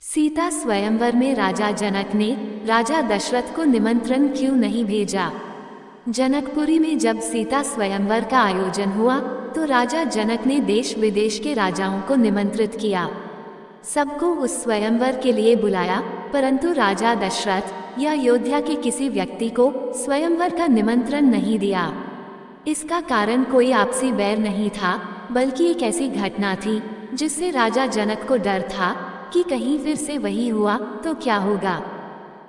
सीता स्वयंवर में राजा जनक ने राजा दशरथ को निमंत्रण क्यों नहीं भेजा। जनकपुरी में जब सीता स्वयंवर का आयोजन हुआ तो राजा जनक ने देश विदेश के राजाओं को निमंत्रित किया, सबको उस स्वयंवर के लिए बुलाया, परंतु राजा दशरथ या अयोध्या के किसी व्यक्ति को स्वयंवर का निमंत्रण नहीं दिया। इसका कारण कोई आपसी बैर नहीं था, बल्कि एक ऐसी घटना थी जिससे राजा जनक को डर था कि कहीं फिर से वही हुआ तो क्या होगा।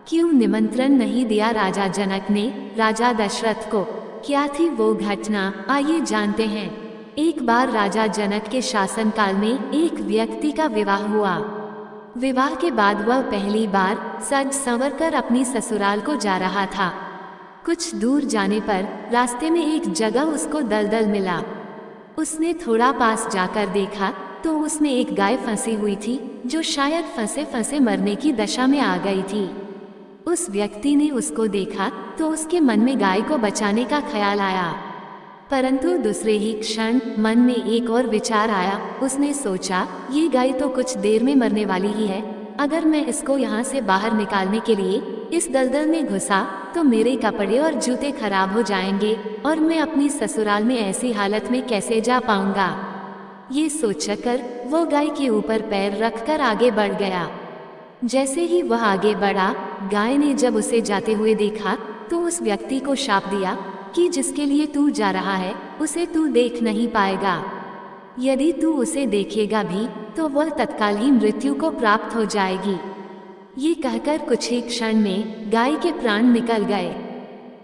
क्यों निमंत्रण नहीं दिया राजा जनक ने राजा दशरथ को? क्या थी वो घटना, आइए जानते हैं। एक बार राजा जनक के शासनकाल में एक व्यक्ति का विवाह हुआ। विवाह के बाद वह पहली बार सज संवर कर अपनी ससुराल को जा रहा था। कुछ दूर जाने पर रास्ते में एक जगह उसको दलदल मिला। उसने थोड़ा पास जाकर देखा तो उसमें एक गाय फंसी हुई थी जो शायद फंसे फंसे मरने की दशा में आ गई थी। उस व्यक्ति ने उसको देखा तो उसके मन में गाय को बचाने का ख्याल आया, परंतु दूसरे ही क्षण मन में एक और विचार आया। उसने सोचा, ये गाय तो कुछ देर में मरने वाली ही है, अगर मैं इसको यहाँ से बाहर निकालने के लिए इस दलदल में घुसा तो मेरे कपड़े और जूते खराब हो जाएंगे और मैं अपनी ससुराल में ऐसी हालत में कैसे जा पाऊंगा। ये सोचकर वो गाय के ऊपर पैर रखकर आगे बढ़ गया। जैसे ही वह आगे बढ़ा, गाय ने जब उसे जाते हुए देखा तो उस व्यक्ति को शाप दिया कि जिसके लिए तू जा रहा है उसे तू देख नहीं पाएगा। यदि तू उसे देखेगा भी तो वह तत्काल ही मृत्यु को प्राप्त हो जाएगी। ये कहकर कुछ ही क्षण में गाय के प्राण निकल गए।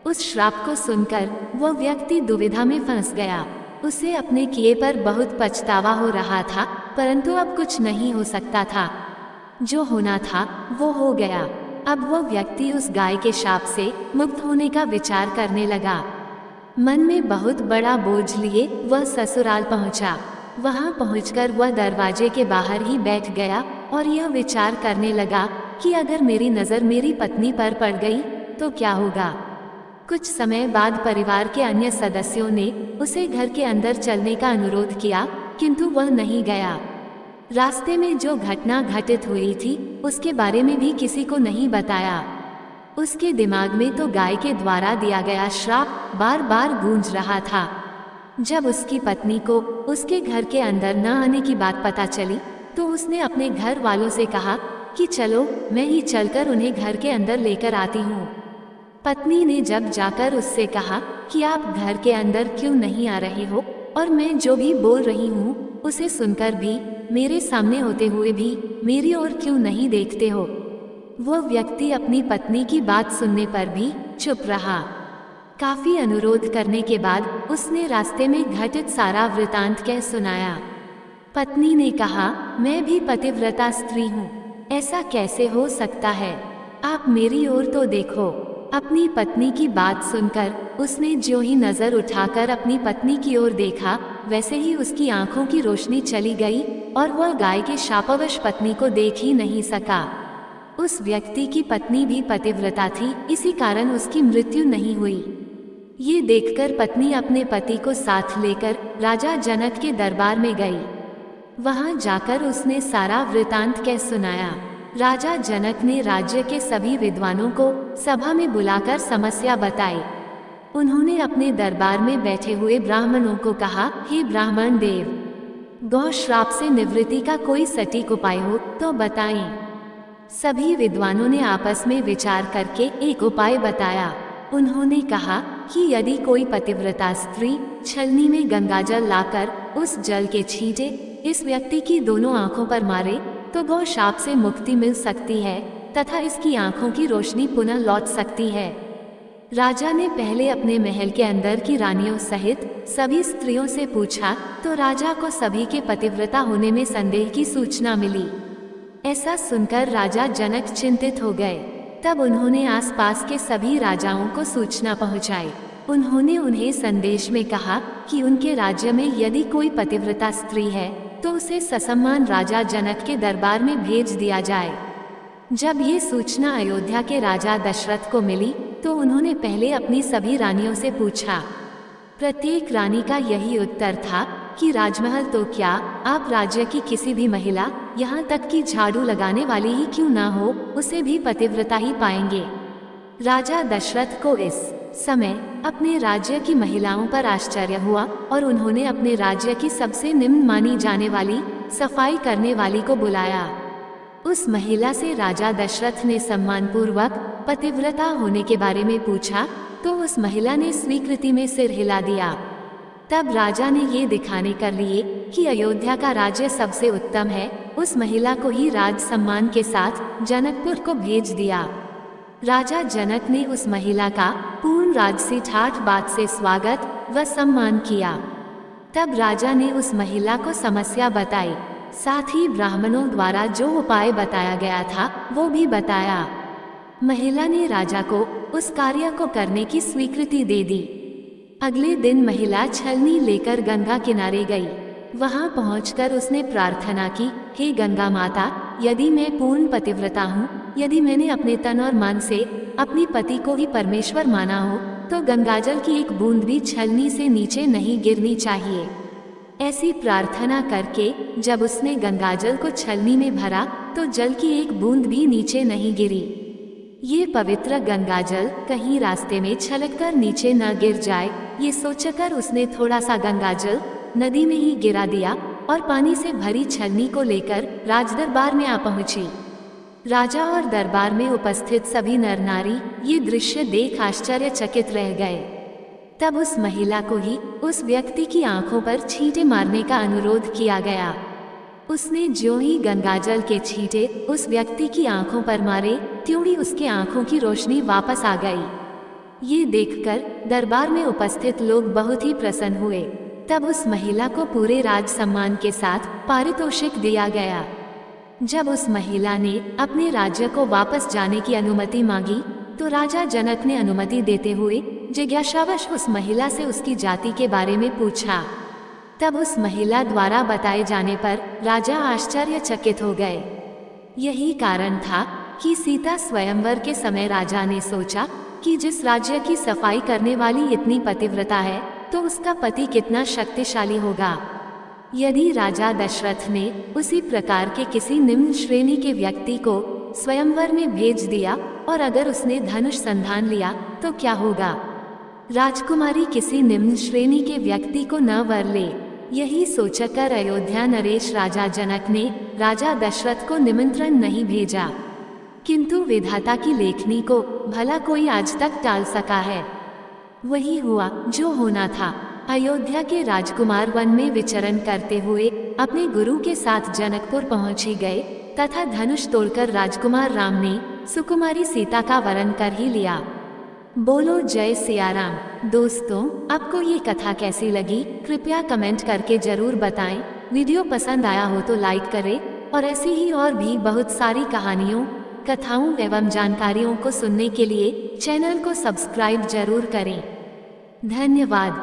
उस श्राप को सुनकर वह व्यक्ति दुविधा में फंस गया। उसे अपने किए पर बहुत पछतावा हो रहा था, परंतु अब कुछ नहीं हो सकता था। जो होना था वो हो गया। अब वह व्यक्ति उस गाय के शाप से मुक्त होने का विचार करने लगा। मन में बहुत बड़ा बोझ लिए वह ससुराल पहुंचा। वहां पहुंचकर वह दरवाजे के बाहर ही बैठ गया और यह विचार करने लगा कि अगर मेरी नज़र मेरी पत्नी पर पड़ गई तो क्या होगा। कुछ समय बाद परिवार के अन्य सदस्यों ने उसे घर के अंदर चलने का अनुरोध किया, किंतु वह नहीं गया। रास्ते में जो घटना घटित हुई थी उसके बारे में भी किसी को नहीं बताया। उसके दिमाग में तो गाय के द्वारा दिया गया श्राप बार बार गूंज रहा था। जब उसकी पत्नी को उसके घर के अंदर न आने की बात पता चली तो उसने अपने घर वालों से कहा कि चलो मैं ही चलकर उन्हें घर के अंदर लेकर आती हूँ। पत्नी ने जब जाकर उससे कहा कि आप घर के अंदर क्यों नहीं आ रहे हो और मैं जो भी बोल रही हूँ उसे सुनकर भी, मेरे सामने होते हुए भी मेरी ओर क्यों नहीं देखते हो। वह व्यक्ति अपनी पत्नी की बात सुनने पर भी चुप रहा। काफी अनुरोध करने के बाद उसने रास्ते में घटित सारा वृतांत कह सुनाया। पत्नी ने कहा, मैं भी पतिव्रता स्त्री हूँ, ऐसा कैसे हो सकता है, आप मेरी ओर तो देखो। अपनी पत्नी की बात सुनकर उसने जो ही नजर उठाकर अपनी पत्नी की ओर देखा, वैसे ही उसकी आंखों की रोशनी चली गई और वह गाय के शापवश पत्नी को देख ही नहीं सका। उस व्यक्ति की पत्नी भी पतिव्रता थी, इसी कारण उसकी मृत्यु नहीं हुई। ये देखकर पत्नी अपने पति को साथ लेकर राजा जनक के दरबार में गई। वहां जाकर उसने सारा वृतांत कह सुनाया। राजा जनक ने राज्य के सभी विद्वानों को सभा में बुलाकर समस्या बताई। उन्होंने अपने दरबार में बैठे हुए ब्राह्मणों को कहा, हे ब्राह्मण देव, गौ श्राप से निवृत्ति का कोई सटीक उपाय हो तो बताएं। सभी विद्वानों ने आपस में विचार करके एक उपाय बताया। उन्होंने कहा कि यदि कोई पतिव्रता स्त्री छलनी में गंगाजल लाकर उस जल के छींटे इस व्यक्ति की दोनों आंखों पर मारे तो गौ शाप से मुक्ति मिल सकती है तथा इसकी आंखों की रोशनी पुनः लौट सकती है। राजा ने पहले अपने महल के अंदर की रानियों सहित सभी स्त्रियों से पूछा तो राजा को सभी के पतिव्रता होने में संदेह की सूचना मिली। ऐसा सुनकर राजा जनक चिंतित हो गए। तब उन्होंने आसपास के सभी राजाओं को सूचना पहुंचाई। उन्होंने उन्हें संदेश में कहा कि उनके राज्य में यदि कोई पतिव्रता स्त्री है तो उसे ससम्मान राजा जनक के दरबार में भेज दिया जाए। जब ये सूचना अयोध्या के राजा दशरथ को मिली तो उन्होंने पहले अपनी सभी रानियों से पूछा। प्रत्येक रानी का यही उत्तर था कि राजमहल तो क्या, आप राज्य की किसी भी महिला, यहाँ तक कि झाड़ू लगाने वाली ही क्यों ना हो, उसे भी पतिव्रता ही पाएंगे। राजा दशरथ को इस समय अपने राज्य की महिलाओं पर आश्चर्य हुआ और उन्होंने अपने राज्य की सबसे निम्न मानी जाने वाली सफाई करने वाली को बुलाया। उस महिला से राजा दशरथ ने सम्मानपूर्वक पतिव्रता होने के बारे में पूछा तो उस महिला ने स्वीकृति में सिर हिला दिया। तब राजा ने ये दिखाने कर लिए कि अयोध्या का राज्य सबसे उत्तम है, उस महिला को ही राज सम्मान के साथ जनकपुर को भेज दिया। राजा जनक ने उस महिला का पूर्ण राजसी ठाठ बात से स्वागत व सम्मान किया। तब राजा ने उस महिला को समस्या बताई, साथ ही ब्राह्मणों द्वारा जो उपाय बताया गया था वो भी बताया। महिला ने राजा को उस कार्य को करने की स्वीकृति दे दी। अगले दिन महिला छलनी लेकर गंगा किनारे गई। वहां पहुंचकर उसने प्रार्थना की, हे गंगा माता, यदि मैं पूर्ण पतिव्रता हूँ, यदि मैंने अपने तन और मन से अपने पति को ही परमेश्वर माना हो, तो गंगाजल की एक बूंद भी छलनी से नीचे नहीं गिरनी चाहिए। ऐसी प्रार्थना करके जब उसने गंगाजल को छलनी में भरा तो जल की एक बूंद भी नीचे नहीं गिरी। ये पवित्र गंगाजल कहीं रास्ते में छलककर नीचे न गिर जाए, ये सोचकर उसने थोड़ा सा गंगाजल नदी में ही गिरा दिया और पानी से भरी छलनी को लेकर राजदरबार में आ पहुंची। राजा और दरबार में उपस्थित सभी नर नारी ये दृश्य देख आश्चर्यचकित रह गए। तब उस महिला को ही उस व्यक्ति की आंखों पर छींटे मारने का अनुरोध किया गया। उसने ज्यों ही गंगाजल के छींटे उस व्यक्ति की आंखों पर मारे, त्यों ही उसके आंखों की रोशनी वापस आ गई। ये देखकर दरबार में उपस्थित लोग बहुत ही प्रसन्न हुए। तब उस महिला को पूरे राज सम्मान के साथ पारितोषिक दिया गया। जब उस महिला ने अपने राज्य को वापस जाने की अनुमति मांगी तो राजा जनक ने अनुमति देते हुए जिज्ञासावश उस महिला से उसकी जाति के बारे में पूछा। तब उस महिला द्वारा बताए जाने पर राजा आश्चर्यचकित हो गए। यही कारण था कि सीता स्वयंवर के समय राजा ने सोचा कि जिस राज्य की सफाई करने वाली इतनी पतिव्रता है तो उसका पति कितना शक्तिशाली होगा। यदि राजा दशरथ ने उसी प्रकार के किसी निम्न श्रेणी के व्यक्ति को स्वयंवर में भेज दिया और अगर उसने धनुष संधान लिया तो क्या होगा। राजकुमारी किसी निम्न श्रेणी के व्यक्ति को न वर ले। यही सोचकर अयोध्या नरेश राजा जनक ने राजा दशरथ को निमंत्रण नहीं भेजा, किंतु विधाता की लेखनी को भला कोई आज तक टाल सका है। वही हुआ जो होना था। अयोध्या के राजकुमार वन में विचरण करते हुए अपने गुरु के साथ जनकपुर पहुंच ही गए तथा धनुष तोड़कर राजकुमार राम ने सुकुमारी सीता का वरण कर ही लिया। बोलो जय सियाराम। दोस्तों, आपको ये कथा कैसी लगी कृपया कमेंट करके जरूर बताएं। वीडियो पसंद आया हो तो लाइक करें और ऐसी ही और भी बहुत सारी कहानियों, कथाओं एवं जानकारियों को सुनने के लिए चैनल को सब्सक्राइब जरूर करें। धन्यवाद।